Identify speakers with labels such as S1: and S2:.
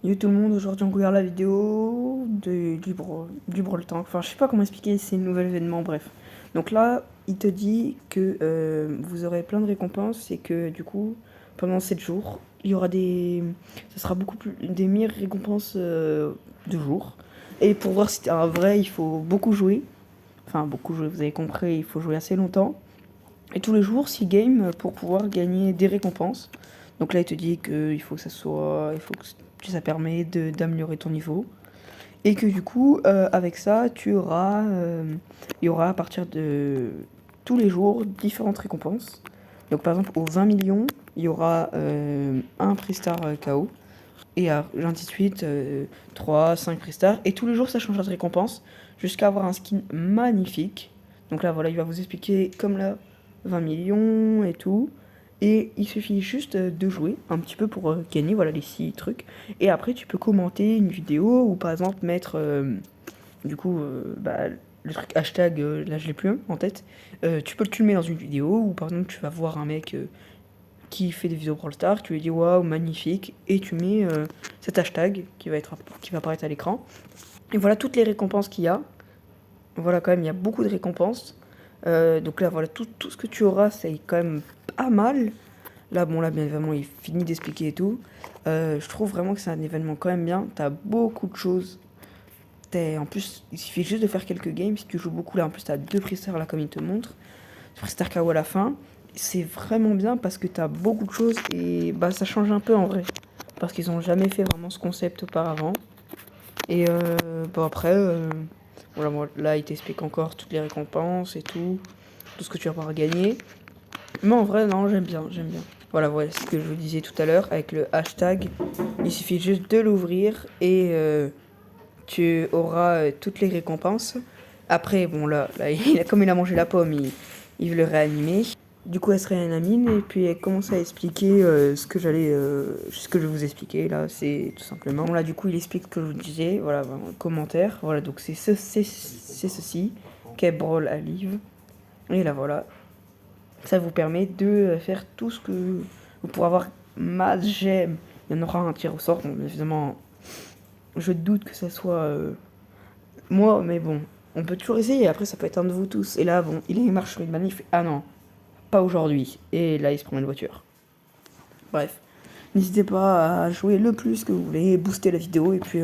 S1: Yo tout le monde, aujourd'hui on regarde la vidéo du Brawl Tank. Enfin, je sais pas comment expliquer, c'est un nouvel événement, bref. Donc là, il te dit que vous aurez plein de récompenses et que du coup, pendant 7 jours, il y aura des. Ce sera beaucoup plus. Des meilleures récompenses de jour. Et pour voir si t'es un vrai, il faut beaucoup jouer. Enfin, beaucoup jouer, vous avez compris, il faut jouer assez longtemps. Et tous les jours, 6 games pour pouvoir gagner des récompenses. Donc là, il te dit qu'il faut que ça soit. Il faut que ça permet d'améliorer ton niveau. Et que du coup, avec ça, il y aura à partir de tous les jours différentes récompenses. Donc par exemple, aux 20 millions, il y aura un Pristar KO. Et ainsi de suite, 3, 5 Pristars. Et tous les jours, ça changera de récompense. Jusqu'à avoir un skin magnifique. Donc là, voilà, il va vous expliquer comme là, 20 millions et tout. Et il suffit juste de jouer un petit peu pour gagner voilà, les 6 trucs. Et après, tu peux commenter une vidéo ou par exemple mettre du coup bah, le truc hashtag, là je l'ai plus en tête. Tu le mets dans une vidéo ou par exemple tu vas voir un mec qui fait des vidéos Brawl Stars, tu lui dis waouh, magnifique. Et tu mets cet hashtag qui va apparaître à l'écran. Et voilà toutes les récompenses qu'il y a. Voilà, quand même, il y a beaucoup de récompenses. Donc là, voilà, tout ce que tu auras, c'est quand même pas mal. Là, bon, là, bien évidemment, il finit d'expliquer et tout. Je trouve vraiment que c'est un événement quand même bien. T'as beaucoup de choses. En plus, il suffit juste de faire quelques games. Si tu joues beaucoup, là, en plus, t'as 2 freestyles, là, comme il te montre. Freestyle KO à la fin. C'est vraiment bien parce que t'as beaucoup de choses et bah, ça change un peu en vrai. Parce qu'ils ont jamais fait vraiment ce concept auparavant. Et bon, après, voilà, moi, là, il t'explique encore toutes les récompenses et tout ce que tu vas pouvoir gagner. Mais en vrai, non, j'aime bien, j'aime bien. Voilà, voilà ce que je vous disais tout à l'heure avec le hashtag. Il suffit juste de l'ouvrir et tu auras toutes les récompenses. Après, bon, là comme il a mangé la pomme, il veut le réanimer. Du coup, elle se réanime et puis elle commence à expliquer ce que je vais vous expliquer là, c'est tout simplement. Bon, là, du coup, il explique ce que je vous disais, voilà, vraiment, commentaire. Voilà, donc c'est ceci qu'est Brawl Alive. Et là, voilà, ça vous permet de faire tout ce que vous pourrez avoir. Masse, j'aime. Il y en aura un tir au sort, bon, évidemment, je doute que ça soit moi, mais bon, on peut toujours essayer. Après, ça peut être un de vous tous. Et là, bon, il marche sur une manif. Ah non, pas aujourd'hui. Et là, il se prend une voiture. Bref, n'hésitez pas à jouer le plus que vous voulez, booster la vidéo et puis